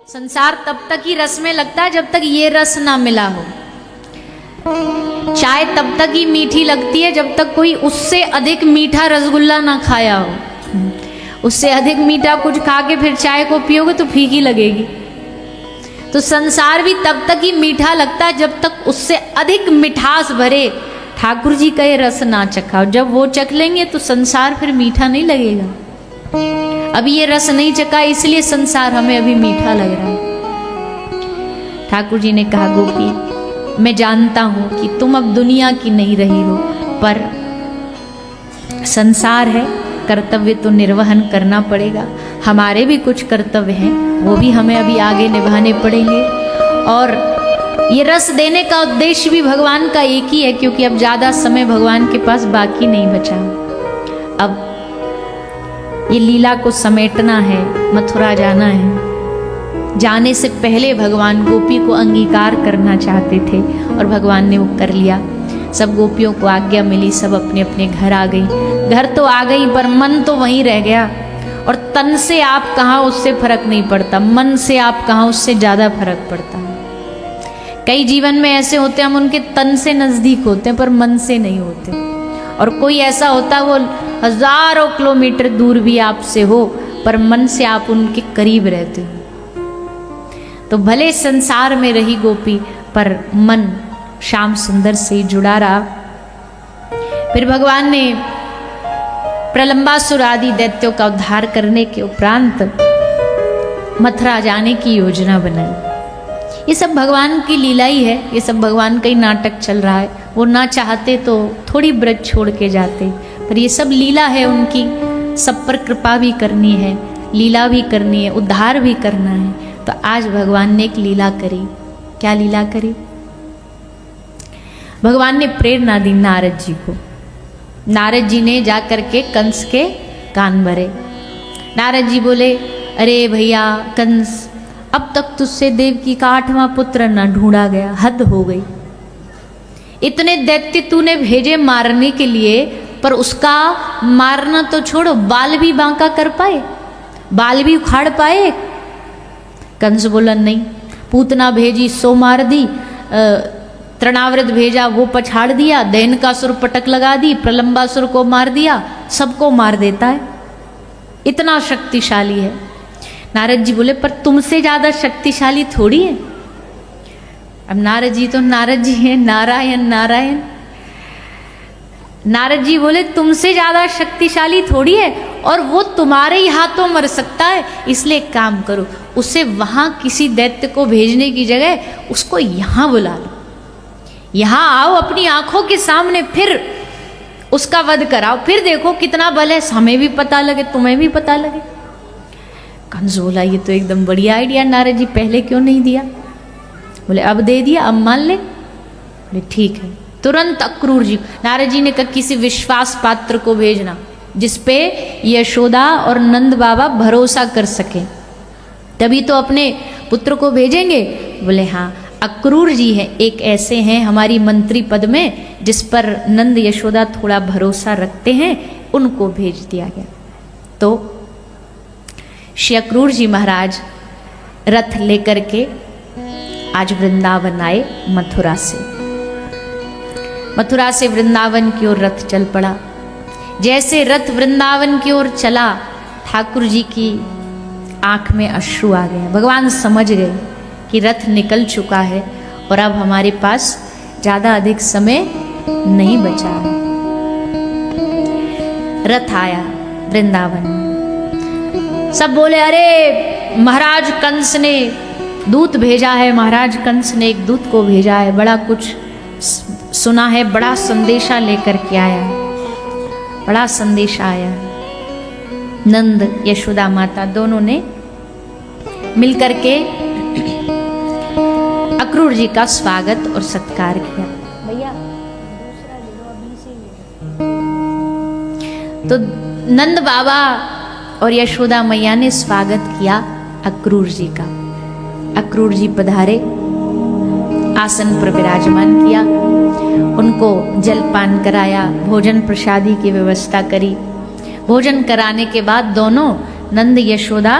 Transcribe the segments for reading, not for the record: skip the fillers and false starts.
संसार तब तक ही रस में लगता है जब तक ये रस ना मिला हो। चाय तब तक ही मीठी लगती है जब तक कोई उससे अधिक मीठा रसगुल्ला ना खाया हो। उससे अधिक मीठा कुछ खा के फिर चाय को पियोगे तो फीकी लगेगी। तो संसार भी तब तक ही मीठा लगता है जब तक उससे अधिक मिठास भरे ठाकुर जी का ये रस ना चखाओ। जब वो चख लेंगे तो संसार फिर मीठा नहीं लगेगा। अभी ये रस नहीं चखा इसलिए संसार हमें अभी मीठा लग रहा है। ठाकुर जी ने कहा, गोपी मैं जानता हूं कि तुम अब दुनिया की नहीं रही हो, पर संसार है, कर्तव्य तो निर्वहन करना पड़ेगा। हमारे भी कुछ कर्तव्य हैं, वो भी हमें अभी आगे निभाने पड़ेंगे। और ये रस देने का उद्देश्य भी भगवान का एक ही है, क्योंकि अब ज्यादा समय भगवान के पास बाकी नहीं बचा। अब ये लीला को समेटना है, मथुरा जाना है। जाने से पहले भगवान गोपी को अंगीकार करना चाहते थे और भगवान ने वो कर लिया। सब गोपियों को आज्ञा मिली, सब अपने अपने घर आ गई। घर तो आ गई पर मन तो वहीं रह गया। और तन से आप कहाँ उससे फर्क नहीं पड़ता, मन से आप कहाँ उससे ज्यादा फर्क पड़ता है। कई जीवन में ऐसे होते हैं हम उनके तन से नजदीक होते हैं पर मन से नहीं होते। और कोई ऐसा होता है वो हजारों किलोमीटर दूर भी आपसे हो पर मन से आप उनके करीब रहते हो। तो भले संसार में रही गोपी पर मन श्याम सुंदर से जुड़ा रहा। फिर भगवान ने प्रलंबासुर आदि दैत्यों का उद्धार करने के उपरांत मथुरा जाने की योजना बनाई। ये सब भगवान की लीला ही है, ये सब भगवान का ही नाटक चल रहा है। वो ना चाहते तो थोड़ी ब्रज छोड़ के जाते, पर ये सब लीला है उनकी। सब पर कृपा भी करनी है, लीला भी करनी है, उद्धार भी करना है। तो आज भगवान ने एक लीला करी। क्या लीला करी? भगवान ने प्रेरणा दी नारद जी को। नारद जी ने जा करके कंस के कान भरे। नारद जी बोले, अरे भैया कंस, अब तक तुझसे देवकी का 8वां पुत्र न ढूंढा गया, हद हो गई। इतने दैत्य तूने भेजे मारने के लिए, पर उसका मारना तो छोड़ो, बाल भी बांका कर पाए, बाल भी उखाड़ पाए? कंस बोला नहीं। पूतना भेजी सो मार दी, तृणावृत भेजा वो पछाड़ दिया, दैन का सुर पटक लगा दी, प्रलंबासुर को मार दिया, सबको मार देता है, इतना शक्तिशाली है। नारद जी बोले, पर तुमसे ज्यादा शक्तिशाली थोड़ी है। अब नारद जी तो नारद जी हैं, नारायण नारायण। नारद जी बोले, तुमसे ज्यादा शक्तिशाली थोड़ी है, और वो तुम्हारे ही हाथों मर सकता है। इसलिए एक काम करो, उसे वहां किसी दैत्य को भेजने की जगह उसको यहां बुला लो। यहां आओ अपनी आंखों के सामने, फिर उसका वध कराओ, फिर देखो कितना बल है, हमें भी पता लगे, तुम्हें भी पता लगे। कंस बोला, ये तो एकदम बढ़िया आइडिया नारद जी, पहले क्यों नहीं दिया? बोले, अब दे दिया, अब मान ले। बोले ठीक है। तुरंत अक्रूर जी, नारद जी ने कहा किसी विश्वास पात्र को भेजना जिसपे यशोदा और नंद बाबा भरोसा कर सके, तभी तो अपने पुत्र को भेजेंगे। बोले हाँ, अक्रूर जी हैं, एक ऐसे हैं हमारी मंत्री पद में जिस पर नंद यशोदा थोड़ा भरोसा रखते हैं, उनको भेज दिया गया। तो श्री अक्रूर जी महाराज रथ लेकर के आज वृंदावन आए। मथुरा से वृंदावन की ओर रथ चल पड़ा। जैसे रथ वृंदावन की ओर चला, ठाकुर जी की आंख में अश्रु आ गए। भगवान समझ गए कि रथ निकल चुका है और अब हमारे पास ज्यादा अधिक समय नहीं बचा है। रथ आया वृंदावन में। सब बोले, अरे महाराज कंस ने दूत भेजा है, महाराज कंस ने एक दूत को भेजा है, बड़ा कुछ सुना है, बड़ा संदेशा लेकर के आया है, बड़ा संदेशा आया। नंद यशोदा माता दोनों ने मिलकर के अक्रूर जी का स्वागत और सत्कार किया। भैया दूसरा ले लो, अभी से ले लो। तो नंद बाबा और यशोदा मैया ने स्वागत किया अक्रूर जी का। अक्रूर जी पधारे, आसन पर विराजमान किया, उनको जलपान कराया, भोजन प्रसादी की व्यवस्था करी। भोजन कराने के बाद दोनों नंद यशोदा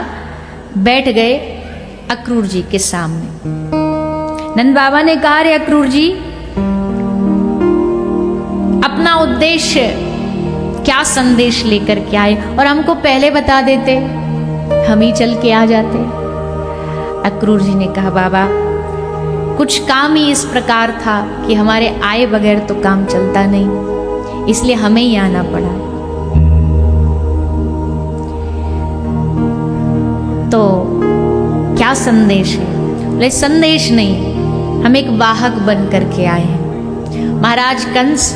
बैठ गए अक्रूर जी के सामने। नंद बाबा ने कहा, रे अक्रूर जी, अपना उद्देश्य क्या संदेश लेकर के आए और हमको पहले बता देते, हम ही चल के आ जाते। अक्रूर जी ने कहा, बाबा कुछ काम ही इस प्रकार था कि हमारे आए बगैर तो काम चलता नहीं, इसलिए हमें ही आना पड़ा। तो क्या संदेश है? बोले संदेश नहीं, हम एक वाहक बन करके आए हैं। महाराज कंस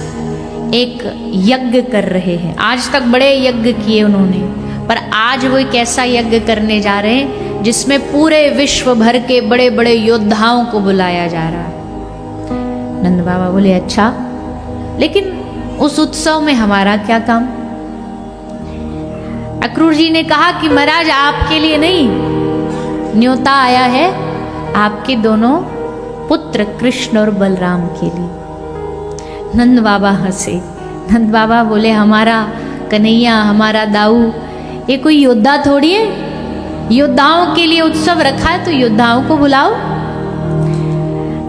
एक यज्ञ कर रहे हैं। आज तक बड़े यज्ञ किए उन्होंने, पर आज वो एक ऐसा यज्ञ करने जा रहे हैं जिसमें पूरे विश्व भर के बड़े बड़े योद्धाओं को बुलाया जा रहा है। नंद बाबा बोले, अच्छा, लेकिन उस उत्सव में हमारा क्या काम? अक्रूर जी ने कहा कि महाराज आपके लिए नहीं, न्योता आया है आपके दोनों पुत्र कृष्ण और बलराम के लिए। नंद बाबा हंसे। नंद बाबा बोले, हमारा कन्हैया, हमारा दाऊ ये कोई योद्धा थोड़ी है, योद्धाओं के लिए उत्सव रखा है तो योद्धाओं को बुलाओ।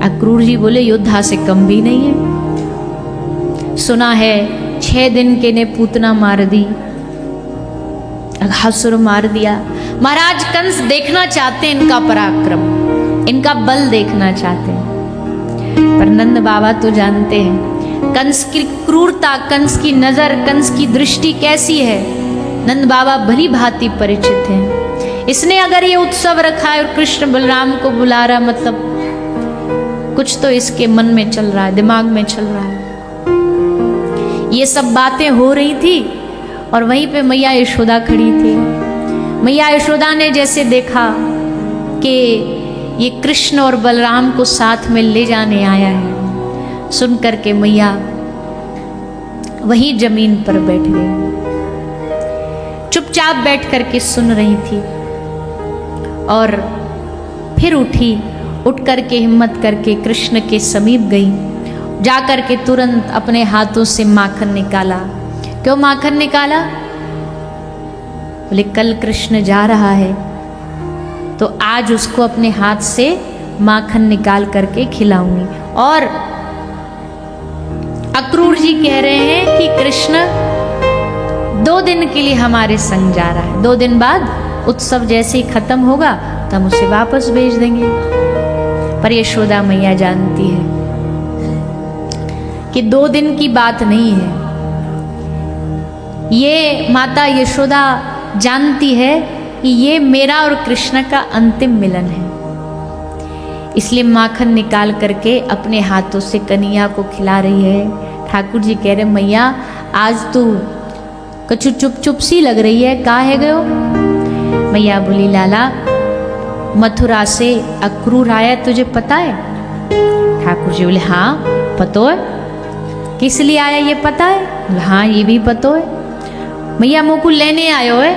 अक्रूर जी बोले, योद्धा से कम भी नहीं है। सुना है 6 दिन के ने पूतना मार दी, अघासुर मार दिया। महाराज कंस देखना चाहते हैं इनका पराक्रम, इनका बल देखना चाहते हैं। पर नंद बाबा तो जानते हैं कंस की क्रूरता, कंस की नजर, कंस की दृष्टि कैसी है। नंद बाबा भली भांति परिचित हैं। इसने अगर ये उत्सव रखा है और कृष्ण बलराम को बुला रहा, मतलब कुछ तो इसके मन में चल रहा है, दिमाग में चल रहा है। ये सब बातें हो रही थी और वहीं पे मैया यशोदा खड़ी थी। मैया यशोदा ने जैसे देखा कि ये कृष्ण और बलराम को साथ में ले जाने आया है, सुन करके मैया वहीं जमीन पर बैठ गई, चुपचाप बैठ करके सुन रही थी। और फिर उठी, उठ करके हिम्मत करके कृष्ण के समीप गई, जा करके तुरंत अपने हाथों से माखन निकाला। क्यों माखन निकाला? बोले कल कृष्ण जा रहा है तो आज उसको अपने हाथ से माखन निकाल करके खिलाऊंगी। और अक्रूर जी कह रहे हैं कि कृष्ण 2 दिन के लिए हमारे संग जा रहा है, 2 दिन बाद उत्सव जैसे ही खत्म होगा तो हम उसे वापस भेज देंगे। पर यशोदा मैया जानती है कि 2 दिन की बात नहीं है। ये माता यशोदा जानती है कि ये मेरा और कृष्ण का अंतिम मिलन है, इसलिए माखन निकाल करके अपने हाथों से कन्हैया को खिला रही है। ठाकुर जी कह रहे, मैया आज तू कछु चुप चुप सी लग रही है, का है गयो? मैया बोली, लाला मथुरा से अक्रूर आया, तुझे पता है? ठाकुर जी बोले, हाँ पतो है। किस लिए आया ये पता है? हाँ ये भी पतो है। मैया मुँह को लेने आयो है?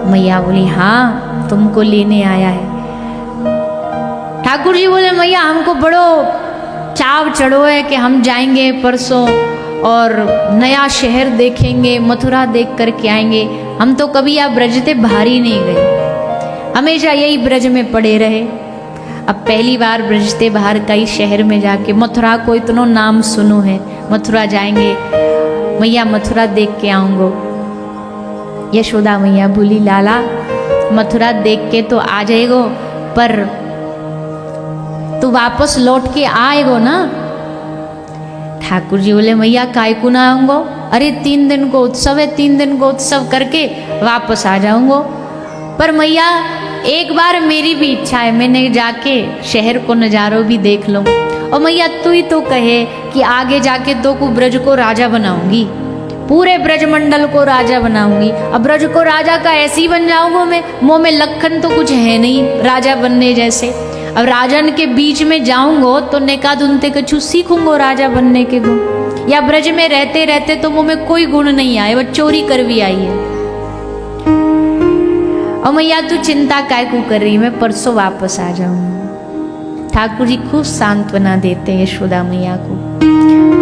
मैया बोली, हाँ तुमको लेने आया है। ठाकुर जी बोले, मैया हमको बड़ो चाव चढ़ो है कि हम जाएंगे परसों और नया शहर देखेंगे, मथुरा देख करके आएंगे। हम तो कभी यहाँ ब्रज से बाहर ही नहीं गए, हमेशा यही ब्रज में पड़े रहे। अब पहली बार ब्रज से बाहर कई शहर में जाके मथुरा को इतना नाम सुनो है, मथुरा जाएंगे, मैया मथुरा देख के आऊंगो। यशोदा मैया बोली, लाला मथुरा देख के तो आ जाएगो, पर तू वापस लौट के आएगो ना? ठाकुर जी बोले, मैया काय को ना आऊंगो? अरे 3 दिन को उत्सव है, 3 दिन को उत्सव करके वापस आ जाऊंगो। पर मैया एक बार मेरी भी इच्छा है, मैंने जाके शहर को नज़ारों भी देख लूं। और मैया तू ही तो कहे कि आगे जाके तो को ब्रज को राजा बनाऊंगी, पूरे ब्रजमंडल को राजा बनाऊंगी। अब ब्रज को राजा का ऐसे ही बन जाऊंगा मैं, मुंह में लखन तो कुछ है नहीं राजा बनने जैसे। अब राजन के बीच में जाऊंगो तो नेका धुनते कछु सीखूंगो राजा बनने के गुण, या ब्रज में रहते रहते तो मुंह में कोई गुण नहीं आए, वह चोरी कर भी आई है। और मैया तू चिंता काय को कर रही, मैं परसों वापस आ जाऊंगी। ठाकुर जी खूब सांत्वना देते हैं यशोदा मैया को,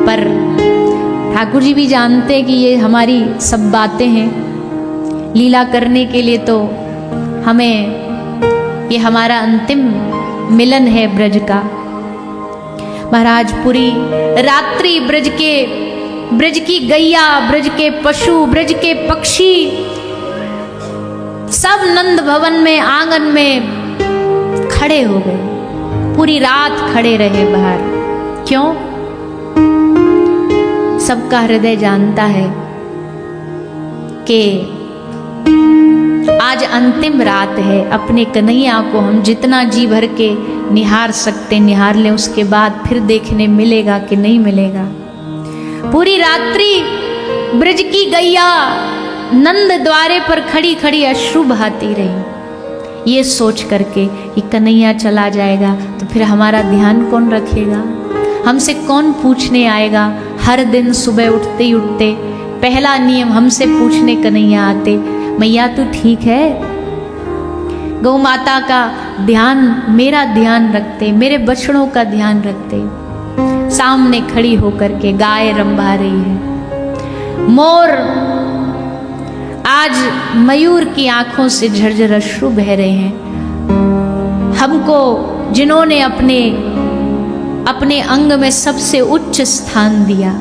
पर ठाकुर जी भी जानते हैं कि ये हमारी सब बातें हैं लीला करने के लिए, तो हमें ये हमारा अंतिम मिलन है ब्रज का। महाराज पूरी रात्रि ब्रज की गैया, ब्रज के पशु, ब्रज के पक्षी सब नंद भवन में आंगन में खड़े हो गए। पूरी रात खड़े रहे बाहर। क्यों? सबका हृदय जानता है कि आज अंतिम रात है। अपने कन्हैया को हम जितना जी भर के निहार सकते निहार लें, उसके बाद फिर देखने मिलेगा कि नहीं मिलेगा। पूरी रात्रि ब्रज की गैया नंद द्वारे पर खड़ी खड़ी अश्रु बहाती रही, ये सोच करके कि कन्हैया चला जाएगा तो फिर हमारा ध्यान कौन रखेगा, हमसे कौन पूछने आएगा। हर दिन सुबह उठते ही उठते पहला नियम हमसे पूछने कन्हैया आते, मैया तू ठीक है? गौ माता का ध्यान, मेरा ध्यान रखते, मेरे बछड़ों का ध्यान रखते। सामने खड़ी होकर के गाय रंभा रही है। मोर, आज मयूर की आंखों से झरझर अश्रु बह रहे हैं। हमको जिन्होंने अपने अंग में सबसे उच्च स्थान दिया,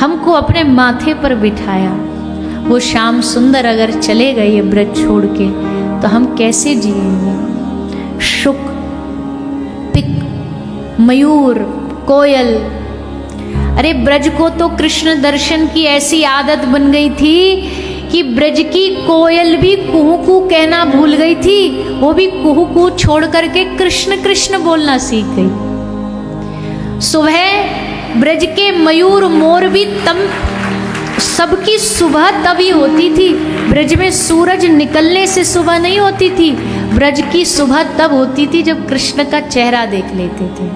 हमको अपने माथे पर बिठाया, वो श्याम सुंदर अगर चले गए ये ब्रज छोड़ के तो हम कैसे जिएंगे? शुक, पिक, मयूर, कोयल, अरे ब्रज को तो कृष्ण दर्शन की ऐसी आदत बन गई थी कि ब्रज की कोयल भी कुहू कू कहना भूल गई थी। वो भी कुहू कू छोड़ करके कृष्ण कृष्ण बोलना सीख गई। सुबह ब्रज के मयूर मोर भी सबकी सुबह तभी होती थी। ब्रज में सूरज निकलने से सुबह नहीं होती थी, ब्रज की सुबह तब होती थी जब कृष्ण का चेहरा देख लेते थे।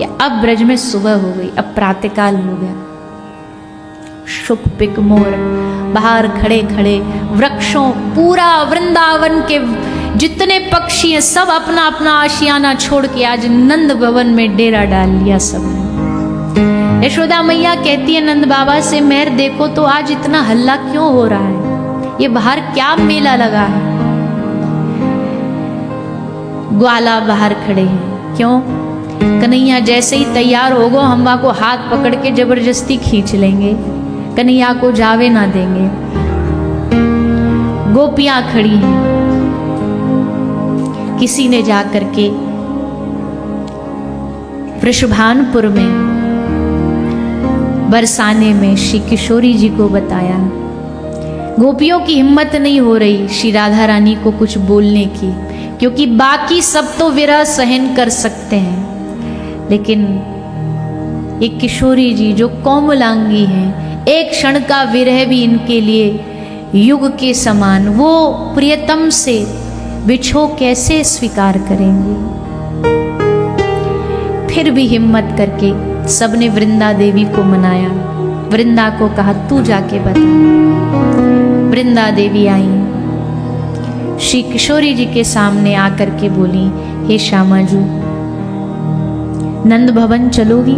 या अब ब्रज में सुबह हो गई, अब प्रातःकाल हो गया। शुक पिक मोर बाहर खड़े खड़े, वृक्षों, पूरा वृंदावन के जितने पक्षी हैं सब अपना अपना आशियाना छोड़ के आज नंद भवन में डेरा डाल लिया सबने। यशोदा मैया कहती है नंद बाबा से, मेहर देखो तो आज इतना हल्ला क्यों हो रहा है, ये बाहर क्या मेला लगा है? ग्वाला बाहर खड़े हैं। क्यों? कन्हैया जैसे ही तैयार होगो हम को हाथ पकड़ के जबरदस्ती खींच लेंगे, कन्हैया को जावे ना देंगे। गोपियां खड़ी हैं। किसी ने जाकर के वृषभानपुर में बरसाने में श्री किशोरी जी को बताया। गोपियों की हिम्मत नहीं हो रही श्री राधा रानी को कुछ बोलने की, क्योंकि बाकी सब तो विरह सहन कर सकते हैं, लेकिन एक किशोरी जी जो कोमलांगी हैं, एक क्षण का विरह भी इनके लिए युग के समान, वो प्रियतम से बिछो कैसे स्वीकार करेंगे। फिर भी हिम्मत करके सबने वृंदा देवी को मनाया। वृंदा को कहा तू जाके बता। वृंदा देवी आई, श्री किशोरी जी के सामने आकर के बोली, हे श्यामाजू नंद भवन चलोगी?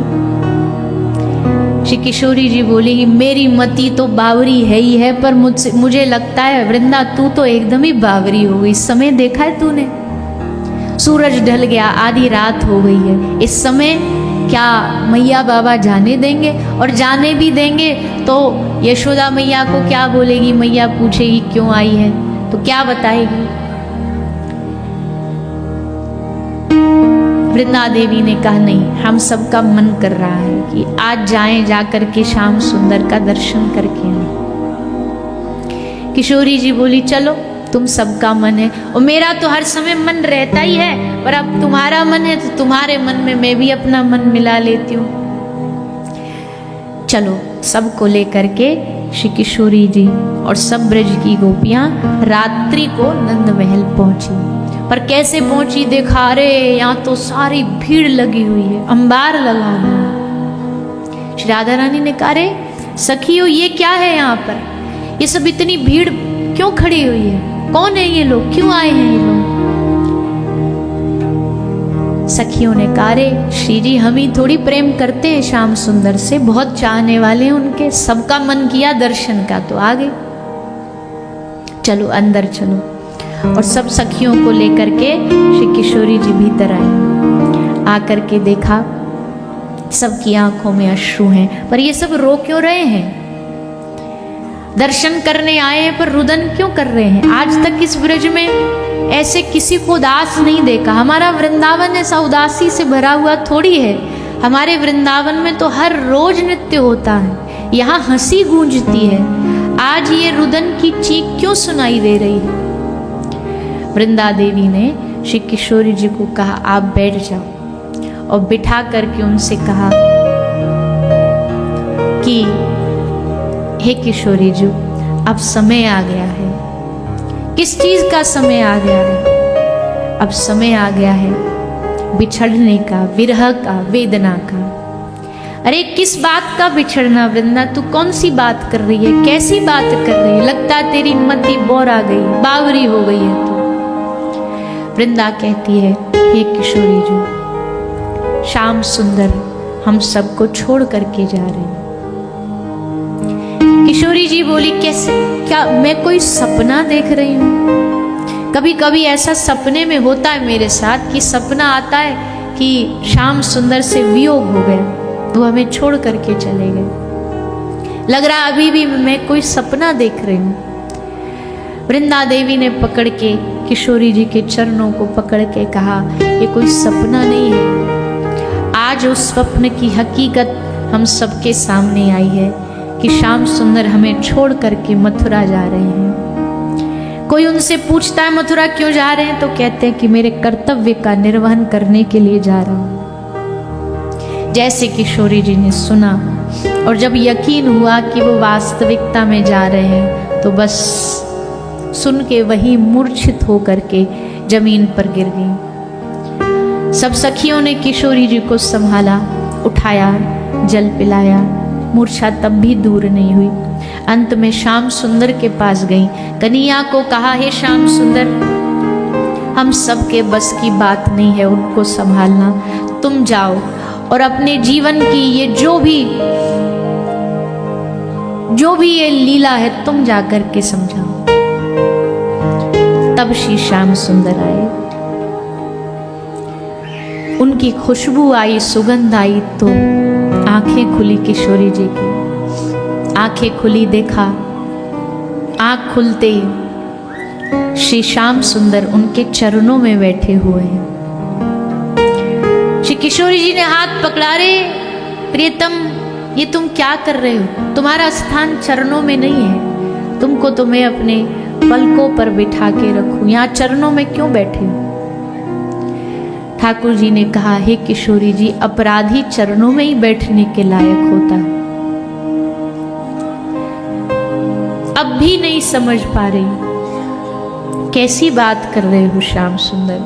श्री किशोरी जी बोली, मेरी मति तो बावरी है ही है, पर मुझे लगता है वृंदा तू तो एकदम ही बावरी हो गई। समय देखा है तूने? सूरज ढल गया, आधी रात हो गई है। इस समय क्या मैया बाबा जाने देंगे? और जाने भी देंगे तो यशोदा मैया को क्या बोलेगी? मैया पूछेगी क्यों आई है, तो क्या बताएगी? वृंदा देवी ने कहा नहीं, हम सबका मन कर रहा है कि आज जाएं, जाकर के श्याम सुंदर का दर्शन करके आए। किशोरी जी बोली चलो, तुम सबका मन है और मेरा तो हर समय मन रहता ही है, पर अब तुम्हारा मन है तो तुम्हारे मन में मैं भी अपना मन मिला लेती हूँ। चलो, सबको लेकर के श्री किशोरी जी और सब ब्रज की गोपियां रात्रि को नंद महल पहुंची। पर कैसे पहुंची? देखा रे यहाँ तो सारी भीड़ लगी हुई है, अंबार लगा हुआ है। श्री राधा रानी ने कहा रे सखियों ये क्या है यहाँ पर, ये सब इतनी भीड़ क्यों खड़ी हुई है? कौन है ये लोग, क्यों आए हैं ये लोग? सखियों ने कहा रे श्री जी हम ही थोड़ी प्रेम करते हैं श्याम सुंदर से, बहुत चाहने वाले हैं उनके, सबका मन किया दर्शन का तो आ गए। चलो अंदर चलो। और सब सखियों को लेकर के श्री किशोरी जी भीतर आए। आकर के देखा सबकी आंखों में अश्रु हैं, पर ये सब रो क्यों रहे हैं? दर्शन करने आए हैं पर रुदन क्यों कर रहे हैं? आज तक इस ब्रज में ऐसे किसी को उदास नहीं देखा। हमारा वृंदावन ऐसा उदासी से भरा हुआ थोड़ी है। हमारे वृंदावन में तो हर रोज नृत्य होता है, यहाँ हंसी गूंजती है। आज ये रुदन की चीख क्यों सुनाई दे रही है? वृंदा देवी ने श्री किशोरी जी को कहा आप बैठ जाओ, और बिठा करके उनसे कहा कि हे किशोरी जी, अब समय आ गया है। किस चीज का समय आ गया है? अब समय आ गया है बिछड़ने का, विरह का, वेदना का। अरे किस बात का बिछड़ना वृंदा? तू कौन सी बात कर रही है? कैसी बात कर रही है? लगता है तेरी मति बोर आ गई, बावरी हो गई है तू। वृंदा कहती है हे किशोरी जी, श्याम सुंदर हम सबको छोड़ करके जा रहे हैं। किशोरी जी बोली कैसे? क्या मैं कोई सपना देख रही हूँ? कभी कभी ऐसा सपने में होता है मेरे साथ कि सपना आता है कि श्याम सुंदर से वियोग हो गया, वो हमें छोड़ करके चले गए। लग रहा अभी भी मैं कोई सपना देख रही हूँ। वृंदा देवी ने पकड़ के किशोरी जी के चरणों को पकड़ के कहा ये कोई सपना नहीं है। आज उस स्वप्न की हकीकत हम सबके सामने आई है कि श्याम सुंदर हमें छोड़ करके मथुरा जा रहे हैं। कोई उनसे पूछता है मथुरा क्यों जा रहे हैं, तो कहते हैं कि मेरे कर्तव्य का निर्वहन करने के लिए जा रहा हूं। जैसे किशोरी जी ने सुना और जब यकीन हुआ कि वो वास्तविकता में जा रहे हैं, तो बस सुन के वही मूर्छित होकर के जमीन पर गिर गई। सब सखियों ने किशोरी जी को संभाला, उठाया, जल पिलाया। मूर्छा तब भी दूर नहीं हुई। अंत में श्याम सुंदर के पास गई, कन्हैया को कहा हे श्याम सुंदर, हम सबके बस की बात नहीं है उनको संभालना, तुम जाओ और अपने जीवन की ये जो भी ये लीला है तुम जाकर के समझाओ। तब श्री श्याम सुंदर आए, उनकी खुशबू आई, सुगंध आई, तो आंखें खुली किशोरी जी की। आंखें खुली, देखा आंख खुलते ही श्री श्याम सुंदर उनके चरणों में बैठे हुए हैं। श्री किशोरी जी ने हाथ पकड़ा, रे प्रियतम ये तुम क्या कर रहे हो? तुम्हारा स्थान चरणों में नहीं है, तुमको तो मैं अपने पलकों पर बिठा के रखूं, यहाँ चरणों में क्यों बैठे हो? ठाकुर जी ने कहा हे किशोरी जी, अपराधी चरणों में ही बैठने के लायक होता है। अब भी नहीं समझ पा रही, कैसी बात कर रहे हो श्याम सुंदर?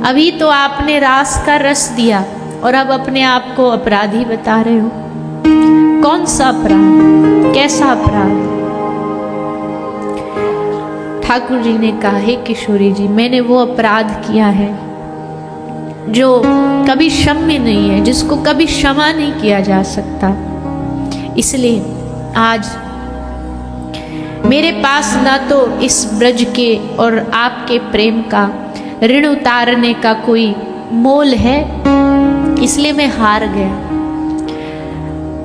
अभी तो आपने रास का रस दिया और अब अपने आप को अपराधी बता रहे हो। कौन सा अपराध, कैसा अपराध? ठाकुर जी ने कहा हे किशोरी जी, मैंने वो अपराध किया है जो कभी क्षम्य नहीं है, जिसको कभी क्षमा नहीं किया जा सकता। इसलिए आज मेरे पास ना तो इस ब्रज के और आपके प्रेम का ऋण उतारने का कोई मोल है, इसलिए मैं हार गया।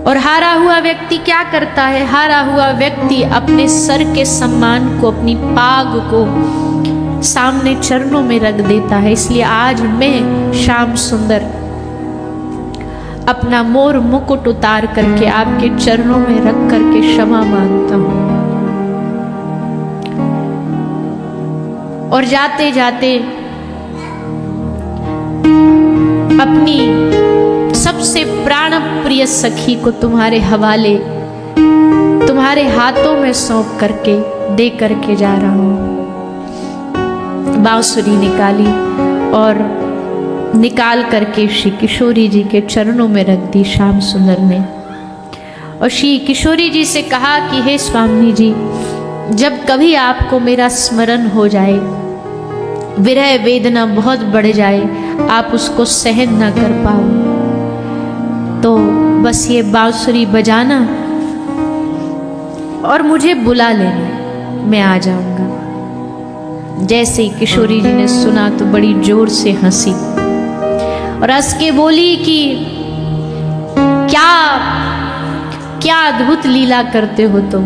और हारा हुआ व्यक्ति क्या करता है? हारा हुआ व्यक्ति अपने सर के सम्मान को, अपनी पाग को सामने चरणों में रख देता है। इसलिए आज मैं श्याम सुंदर अपना मोर मुकुट उतार करके आपके चरणों में रख करके क्षमा मांगता हूं। और जाते जाते अपनी सबसे प्राण प्रिय सखी को तुम्हारे हवाले, तुम्हारे हाथों में सौंप करके दे करके जा रहा हूं। बांसुरी निकाली और निकाल करके श्री किशोरी जी के चरणों में रख दी श्याम सुंदर ने। और श्री किशोरी जी से कहा कि हे स्वामी जी, जब कभी आपको मेरा स्मरण हो जाए, विरह वेदना बहुत बढ़ जाए, आप उसको सहन ना कर पाओ, तो बस ये बांसुरी बजाना और मुझे बुला लेना, मैं आ जाऊंगा। जैसे ही किशोरी जी ने सुना तो बड़ी जोर से हंसी और हंस के बोली कि क्या क्या अद्भुत लीला करते हो तुम,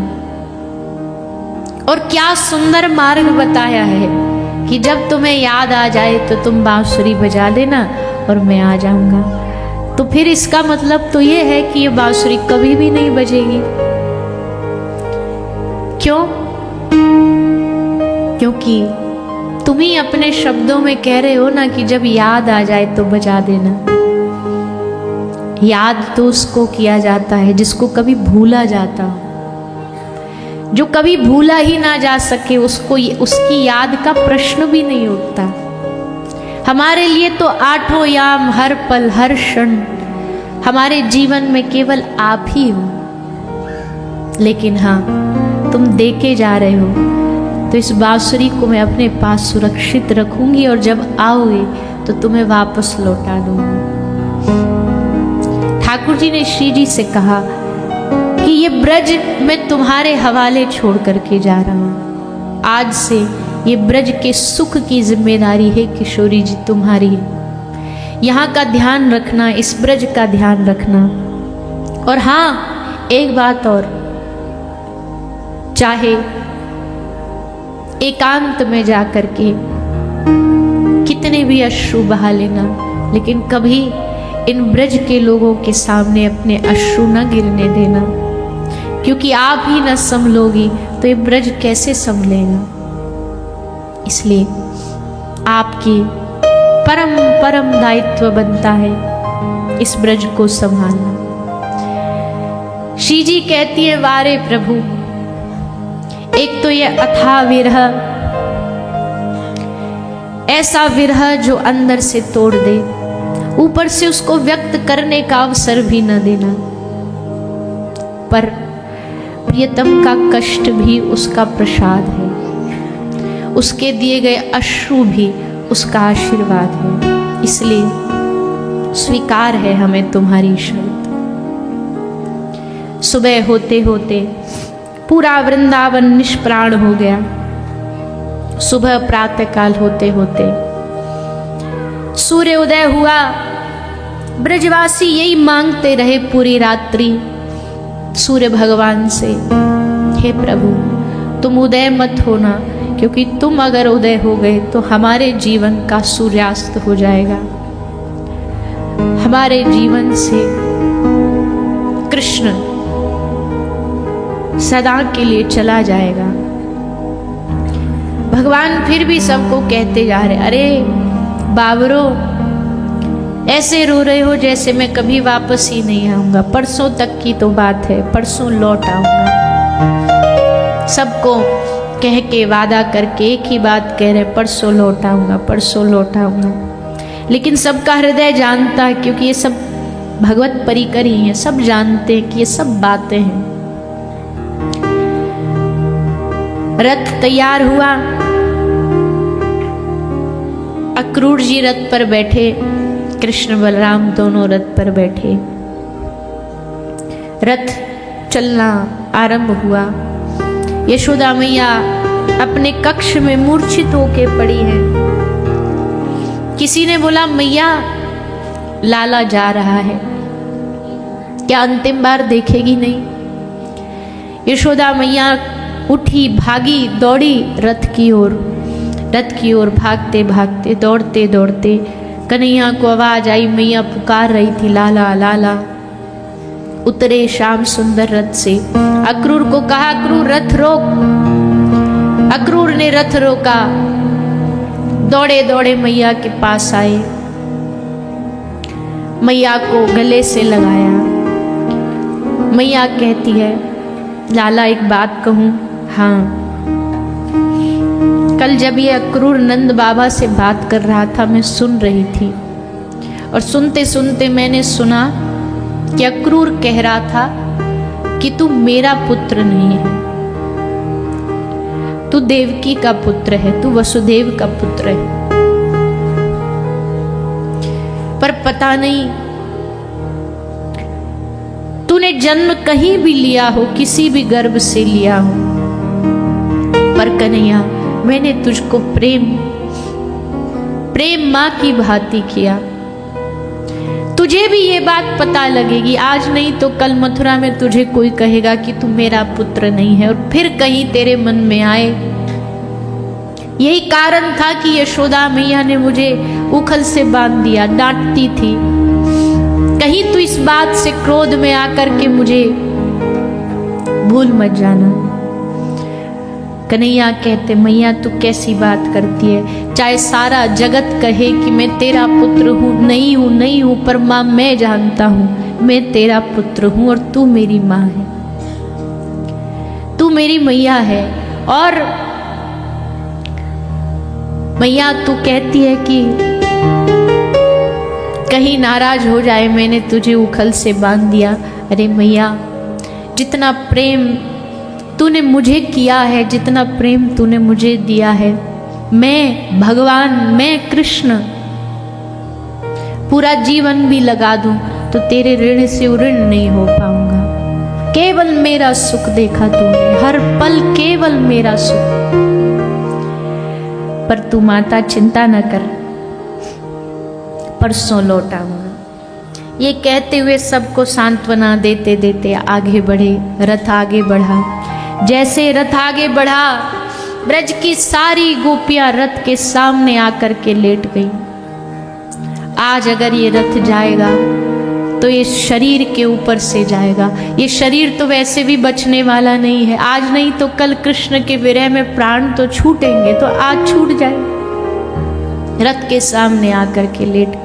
और क्या सुंदर मार्ग बताया है कि जब तुम्हें याद आ जाए तो तुम बांसुरी बजा देना और मैं आ जाऊंगा। तो फिर इसका मतलब तो ये है कि ये बांसुरी कभी भी नहीं बजेगी। क्यों? क्योंकि तुम ही अपने शब्दों में कह रहे हो ना कि जब याद आ जाए तो बजा देना। याद तो उसको किया जाता है जिसको कभी भूला जाता हो। जो कभी भूला ही ना जा सके उसको उसकी याद का प्रश्न भी नहीं उठता। हमारे लिए तो आठों याम, हर पल, हर क्षण हमारे जीवन में केवल आप ही हो। लेकिन हाँ, तुम देके जा रहे हो तो इस बांसुरी को मैं अपने पास सुरक्षित रखूंगी और जब आओगे तो तुम्हें वापस लौटा दूंगी। ठाकुर जी ने श्री जी से कहा कि ये ब्रज मैं तुम्हारे हवाले छोड़ करके जा रहा हूं। आज से ये ब्रज के सुख की जिम्मेदारी है किशोरी जी तुम्हारी। यहाँ का ध्यान रखना, इस ब्रज का ध्यान रखना। और हाँ, एक बात और, चाहे एकांत में जा करके कितने भी अश्रु बहा लेना, लेकिन कभी इन ब्रज के लोगों के सामने अपने अश्रु न गिरने देना, क्योंकि आप ही न संभलोगी तो ये ब्रज कैसे संभलेगा। इसलिए आपकी परम परम दायित्व बनता है इस ब्रज को संभालना। श्री जी कहती है, वारे प्रभु, एक तो ये अथाह विरह, ऐसा विरह जो अंदर से तोड़ दे, ऊपर से उसको व्यक्त करने का अवसर भी न देना। पर प्रियतम का कष्ट भी उसका प्रसाद है, उसके दिए गए अश्रु भी उसका आशीर्वाद है। इसलिए स्वीकार है हमें तुम्हारी शर्त। सुबह होते होते पूरा वृंदावन निष्प्राण हो गया। सुबह प्रातःकाल होते होते सूर्य उदय हुआ। ब्रजवासी यही मांगते रहे पूरी रात्रि सूर्य भगवान से, हे प्रभु तुम उदय मत होना, क्योंकि तुम अगर उदय हो गए तो हमारे जीवन का सूर्यास्त हो जाएगा, हमारे जीवन से कृष्ण सदा के लिए चला जाएगा। भगवान फिर भी सबको कहते जा रहे, अरे बाबरो, ऐसे रो रहे हो जैसे मैं कभी वापस ही नहीं आऊंगा। परसों तक की तो बात है, परसों लौट आऊंगा। सबको कह के वादा करके एक ही बात कह रहे, परसों लौट आऊंगा, परसों लौट आऊंगा। लेकिन सबका हृदय जानता है, क्योंकि ये सब भगवत परिकर ही हैं, सब जानते हैं कि ये सब बातें हैं। रथ तैयार हुआ, अक्रूर जी रथ पर बैठे, कृष्ण बलराम दोनों रथ पर बैठे। रथ चलना आरंभ हुआ। यशोदा मैया अपने कक्ष में मूर्छित होके पड़ी है। किसी ने बोला, मैया लाला जा रहा है, क्या अंतिम बार देखेगी नहीं? यशोदा मैया उठी, भागी, दौड़ी रथ की ओर। रथ की ओर भागते भागते, दौड़ते दौड़ते कन्हैया को आवाज आई, मैया पुकार रही थी, लाला लाला। उतरे श्याम सुंदर रथ से। अक्रूर को कहा, अक्रूर रथ रोक। अक्रूर ने रथ रोका, दौड़े दौड़े मैया के पास आए, मैया को गले से लगाया। मैया कहती है, लाला एक बात कहूं? हाँ। कल जब ये अक्रूर नंद बाबा से बात कर रहा था, मैं सुन रही थी, और सुनते सुनते मैंने सुना कि अक्रूर कह रहा था कि तू मेरा पुत्र नहीं है, तू देवकी का पुत्र है, तू वसुदेव का पुत्र है। पर पता नहीं तूने जन्म कहीं भी लिया हो, किसी भी गर्भ से लिया हो, पर कन्हैया मैंने तुझको प्रेम माँ की भांति किया। तुझे भी ये बात पता लगेगी, आज नहीं तो कल मथुरा में तुझे कोई कहेगा कि तू मेरा पुत्र नहीं है, और फिर कहीं तेरे मन में आए। यही कारण था कि यशोदा मैया ने मुझे उखल से बांध दिया, डांटती थी। कहीं तू इस बात से क्रोध में आकर के मुझे भूल मत जाना। कन्हैया कहते, मैया तू कैसी बात करती है, चाहे सारा जगत कहे कि मैं तेरा पुत्र हूँ, नहीं हूँ, पर माँ मैं जानता हूँ मैं तेरा पुत्र हूँ और तू मेरी माँ है, तू मेरी मैया है। और मैया तू कहती है कि कहीं नाराज हो जाए, मैंने तुझे उखल से बांध दिया। अरे मैया, जितना प्रेम तूने मुझे किया है, जितना प्रेम तूने मुझे दिया है, मैं भगवान, मैं कृष्ण पूरा जीवन भी लगा दूं तो तेरे ऋण से ऋण नहीं हो पाऊंगा। केवल मेरा सुख देखा तूने, हर पल केवल मेरा सुख। पर तू माता चिंता न कर, परसों लौट आऊंगा। ये कहते हुए सबको सांत्वना देते देते आगे बढ़े। रथ आगे बढ़ा। जैसे रथ आगे बढ़ा, ब्रज की सारी गोपियां रथ के सामने आकर के लेट गई। आज अगर ये रथ जाएगा तो ये शरीर के ऊपर से जाएगा। ये शरीर तो वैसे भी बचने वाला नहीं है। आज नहीं तो कल कृष्ण के विरह में प्राण तो छूटेंगे, तो आज छूट जाए। रथ के सामने आकर के लेट।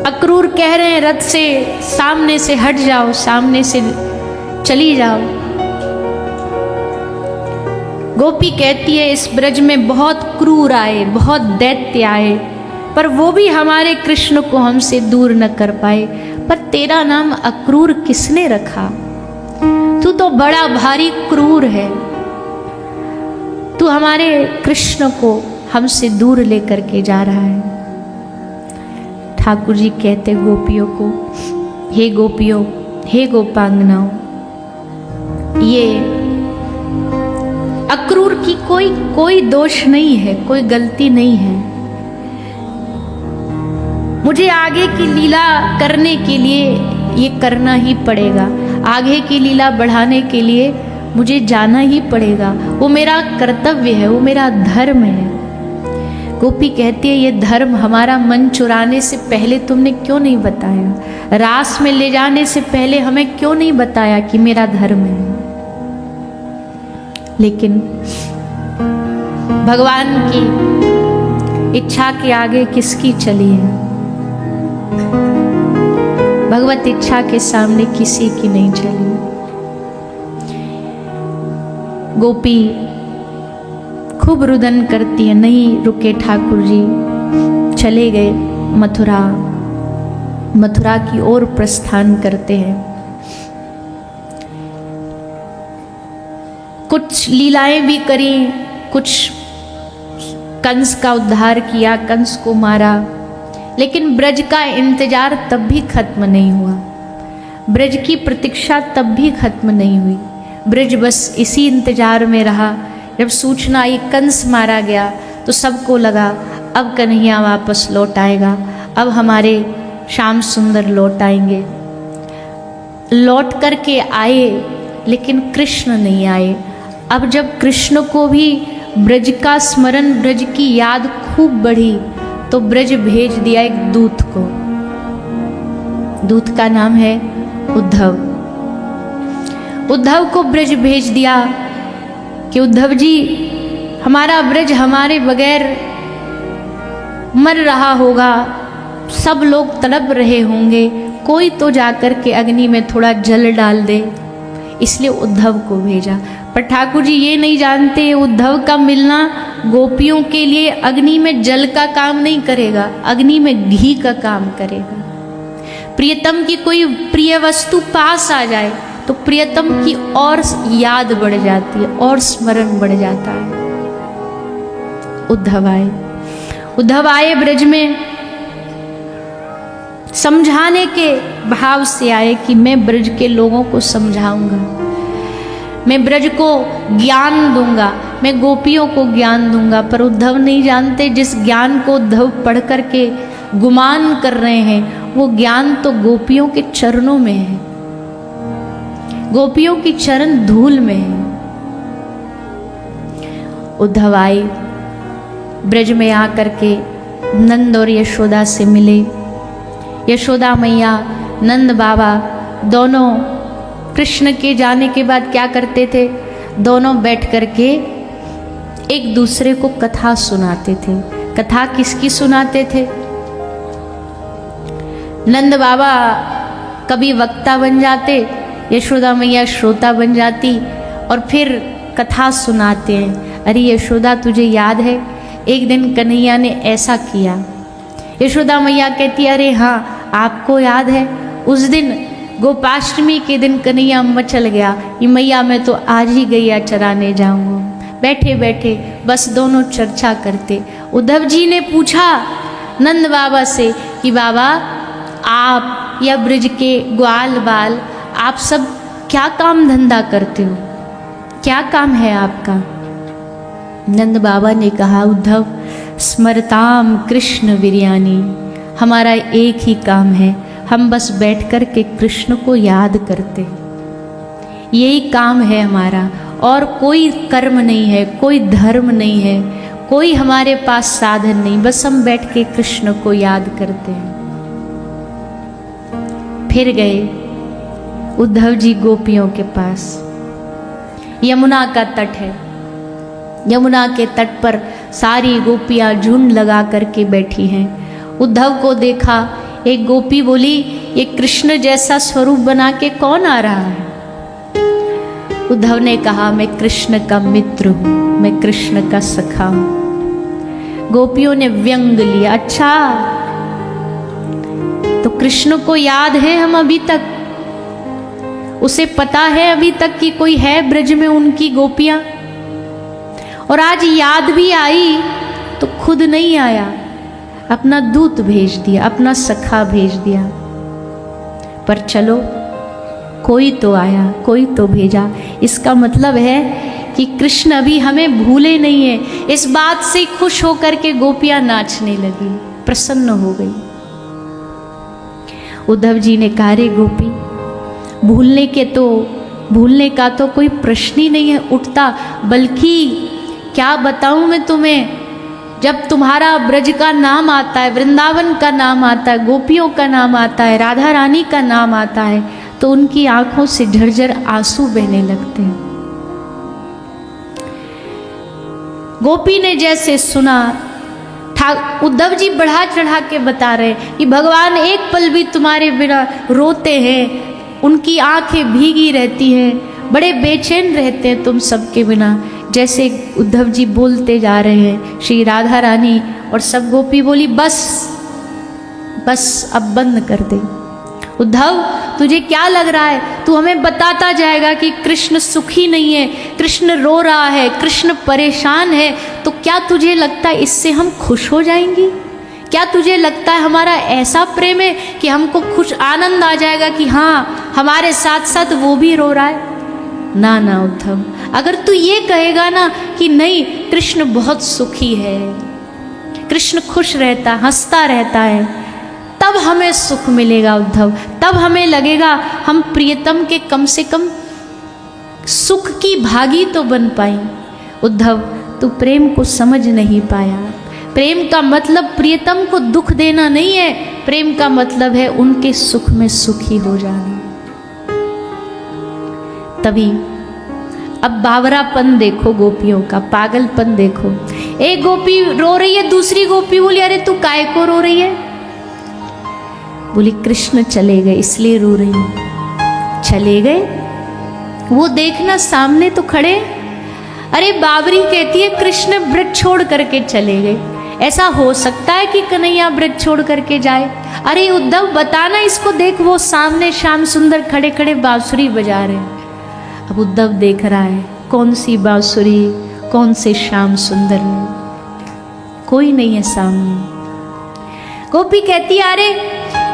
अक्रूर कह रहे हैं रथ से सामने से हट जाओ, सामने से चली जाओ। गोपी कहती है इस ब्रज में बहुत क्रूर आए, बहुत दैत्य आए, पर वो भी हमारे कृष्ण को हमसे दूर न कर पाए। पर तेरा नाम अक्रूर किसने रखा? तू तो बड़ा भारी क्रूर है। तू हमारे कृष्ण को हमसे दूर लेकर के जा रहा है। ठाकुर जी कहते गोपियों को, हे गोपियों, हे गोपांगनाओं, ये अक्रूर की कोई दोष नहीं है, कोई गलती नहीं है। मुझे आगे की लीला करने के लिए ये करना ही पड़ेगा। आगे की लीला बढ़ाने के लिए मुझे जाना ही पड़ेगा। वो मेरा कर्तव्य है, वो मेरा धर्म है। गोपी कहती है ये धर्म हमारा मन चुराने से पहले तुमने क्यों नहीं बताया? रास में ले जाने से पहले हमें क्यों नहीं बताया कि मेरा धर्म है? लेकिन भगवान की इच्छा के आगे किसकी चली है? भगवत इच्छा के सामने किसी की नहीं चली। गोपी खूब रुदन करती है, नहीं रुके ठाकुर जी। चले गए मथुरा की ओर प्रस्थान करते हैं। कुछ लीलाएं भी करी, कुछ कंस का उद्धार किया, कंस को मारा, लेकिन ब्रज का इंतजार तब भी खत्म नहीं हुआ। ब्रज की प्रतीक्षा तब भी खत्म नहीं हुई। ब्रज बस इसी इंतजार में रहा। जब सूचना आई कंस मारा गया तो सबको लगा अब कन्हैया वापस लौट आएगा, अब हमारे श्याम सुंदर लौट आएंगे। लौट करके आए, लेकिन कृष्ण नहीं आए। अब जब कृष्ण को भी ब्रज का स्मरण, ब्रज की याद खूब बढ़ी, तो ब्रज भेज दिया एक दूत को। दूत का नाम है उद्धव। उद्धव को ब्रज भेज दिया कि उद्धव जी, हमारा ब्रज हमारे बगैर मर रहा होगा, सब लोग तड़प रहे होंगे, कोई तो जाकर के अग्नि में थोड़ा जल डाल दे। इसलिए उद्धव को भेजा। पर ठाकुर जी ये नहीं जानते उद्धव का मिलना गोपियों के लिए अग्नि में जल का काम नहीं करेगा, अग्नि में घी का काम करेगा। प्रियतम की कोई प्रिय वस्तु पास आ जाए तो प्रियतम की और याद बढ़ जाती है और स्मरण बढ़ जाता है। उद्धव आए ब्रज में, समझाने के भाव से आए कि मैं ब्रज के लोगों को समझाऊंगा। मैं ब्रज को ज्ञान दूंगा, मैं गोपियों को ज्ञान दूंगा। पर उद्धव नहीं जानते जिस ज्ञान को उद्धव पढ़ करके गुमान कर रहे हैं वो ज्ञान तो गोपियों के चरणों में है, गोपियों की चरण धूल में है। उद्धव आए, ब्रज में आकर के नंद और यशोदा से मिले। यशोदा मैया, नंद बाबा दोनों कृष्ण के जाने के बाद क्या करते थे? दोनों बैठ करके एक दूसरे को कथा सुनाते थे। कथा किसकी सुनाते थे? नंद बाबा कभी वक्ता बन जाते, यशोदा मैया श्रोता बन जाती और फिर कथा सुनाते हैं। अरे यशोदा तुझे याद है एक दिन कन्हैया ने ऐसा किया? यशोदा मैया कहती अरे हाँ आपको याद है उस दिन गोपाष्टमी के दिन कन्हैया मचल गया कि मैया मैं तो आज ही गैया चराने जाऊंगा। बैठे बैठे बस दोनों चर्चा करते। उद्धव जी ने पूछा नंद बाबा से कि बाबा आप या ब्रज के ग्वाल बाल आप सब क्या काम धंधा करते हो, क्या काम है आपका? नंद बाबा ने कहा उद्धव स्मरताम कृष्ण वीर्यानी, हमारा एक ही काम है, हम बस बैठ कर के कृष्ण को याद करते हैं, यही काम है हमारा, और कोई कर्म नहीं है, कोई धर्म नहीं है, कोई हमारे पास साधन नहीं, बस हम बैठ के कृष्ण को याद करते हैं। फिर गए उद्धव जी गोपियों के पास। यमुना का तट है, यमुना के तट पर सारी गोपियां झुंड लगा करके बैठी हैं। उद्धव को देखा, एक गोपी बोली ये कृष्ण जैसा स्वरूप बना के कौन आ रहा है? उद्धव ने कहा मैं कृष्ण का मित्र हूं, मैं कृष्ण का सखा हूं। गोपियों ने व्यंग लिया, अच्छा तो कृष्ण को याद है हम अभी तक, उसे पता है अभी तक कि कोई है ब्रज में उनकी गोपियां, और आज याद भी आई तो खुद नहीं आया, अपना दूत भेज दिया, अपना सखा भेज दिया। पर चलो कोई तो आया, कोई तो भेजा, इसका मतलब है कि कृष्ण अभी हमें भूले नहीं है। इस बात से खुश होकर के गोपियां नाचने लगी, प्रसन्न हो गई। उद्धव जी ने कहा रे गोपी भूलने का तो कोई प्रश्न ही नहीं है उठता, बल्कि क्या बताऊं मैं तुम्हें, जब तुम्हारा ब्रज का नाम आता है, वृंदावन का नाम आता है, गोपियों का नाम आता है, राधा रानी का नाम आता है, तो उनकी आंखों से झरझर आंसू बहने लगते हैं। गोपी ने जैसे सुना, उद्धव जी बढ़ा चढ़ा के बता रहे कि भगवान एक पल भी तुम्हारे बिना रोते हैं, उनकी आंखें भीगी रहती हैं, बड़े बेचैन रहते हैं तुम सबके बिना। जैसे उद्धव जी बोलते जा रहे हैं, श्री राधा रानी और सब गोपी बोली बस बस अब बंद कर दे। उद्धव तुझे क्या लग रहा है, तू हमें बताता जाएगा कि कृष्ण सुखी नहीं है, कृष्ण रो रहा है, कृष्ण परेशान है, तो क्या तुझे लगता है इससे हम खुश हो जाएंगी? क्या तुझे लगता है हमारा ऐसा प्रेम है कि हमको खुश आनंद आ जाएगा कि हाँ हमारे साथ साथ वो भी रो रहा है? ना ना उद्धव, अगर तू ये कहेगा ना कि नहीं कृष्ण बहुत सुखी है, कृष्ण खुश रहता, हंसता रहता है, तब हमें सुख मिलेगा उद्धव, तब हमें लगेगा हम प्रियतम के कम से कम सुख की भागी तो बन पाई। उद्धव तू प्रेम को समझ नहीं पाया। प्रेम का मतलब प्रियतम को दुख देना नहीं है, प्रेम का मतलब है उनके सुख में सुखी हो जाना। तभी अब बावरापन देखो गोपियों का, पागलपन देखो। एक गोपी रो रही है, दूसरी गोपी बोली अरे तू काय को रो रही है? बोली कृष्ण चले गए इसलिए रो रही हूं। चले गए? वो देखना सामने तो खड़े। अरे बाबरी कहती है कृष्ण ब्रज छोड़ करके चले गए, ऐसा हो सकता है कि कन्हैया ब्रज छोड़ करके जाए? अरे उद्धव बताना इसको, देख वो सामने श्याम सुंदर खड़े खड़े बांसुरी बजा रहे हैं। अब उद्धव देख रहा है कौन सी बांसुरी, कौन से श्याम सुंदर है, कोई नहीं है सामने। गोपी कहती है अरे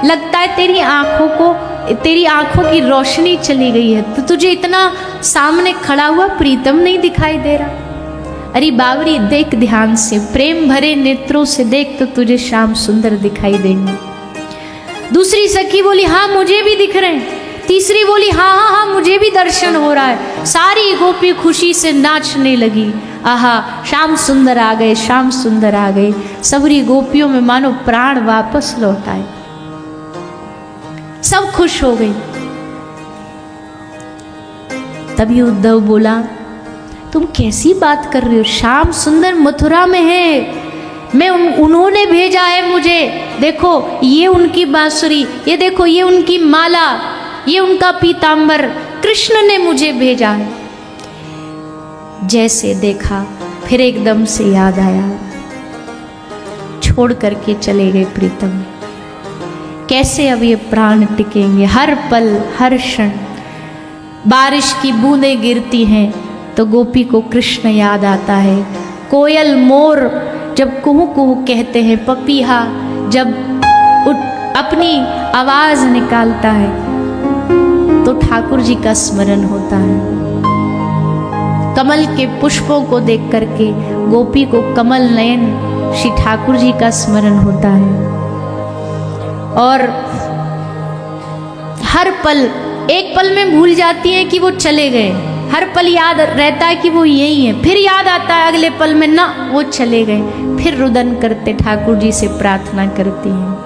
लगता है तेरी आंखों की रोशनी चली गई है, तो तुझे इतना सामने खड़ा हुआ प्रीतम नहीं दिखाई दे रहा। अरे बावरी देख ध्यान से, प्रेम भरे नेत्रों से देख तो तुझे श्याम सुंदर दिखाई देंगे। दूसरी सखी बोली हाँ मुझे भी दिख रहे हैं। तीसरी बोली हाँ हाँ हाँ मुझे भी दर्शन हो रहा है। सारी गोपी खुशी से नाचने लगी, आहा श्याम सुंदर आ गए, श्याम सुंदर आ गए। सबरी गोपियों में मानो प्राण वापस लौट आए, सब खुश हो गई। तभी उद्धव बोला तुम कैसी बात कर रही हो, श्याम सुंदर मथुरा में है, मैं उन्होंने भेजा है मुझे। देखो ये उनकी बांसुरी, ये देखो ये उनकी माला, ये उनका पीतांबर, कृष्ण ने मुझे भेजा है। जैसे देखा फिर एकदम से याद आया, छोड़ करके चले गए प्रीतम। कैसे अब ये प्राण टिकेंगे, हर पल हर क्षण बारिश की बूंदें गिरती हैं तो गोपी को कृष्ण याद आता है। कोयल मोर जब कुहू कुहू कहते हैं, पपीहा जब अपनी आवाज निकालता है तो ठाकुर जी का स्मरण होता है। कमल के पुष्पों को देख करके गोपी को कमल नयन श्री ठाकुर जी का स्मरण होता है। और हर पल, एक पल में भूल जाती है कि वो चले गए, हर पल याद रहता है कि वो यही है, फिर याद आता है अगले पल में ना वो चले गए, फिर रुदन करते ठाकुर जी से प्रार्थना करती हैं।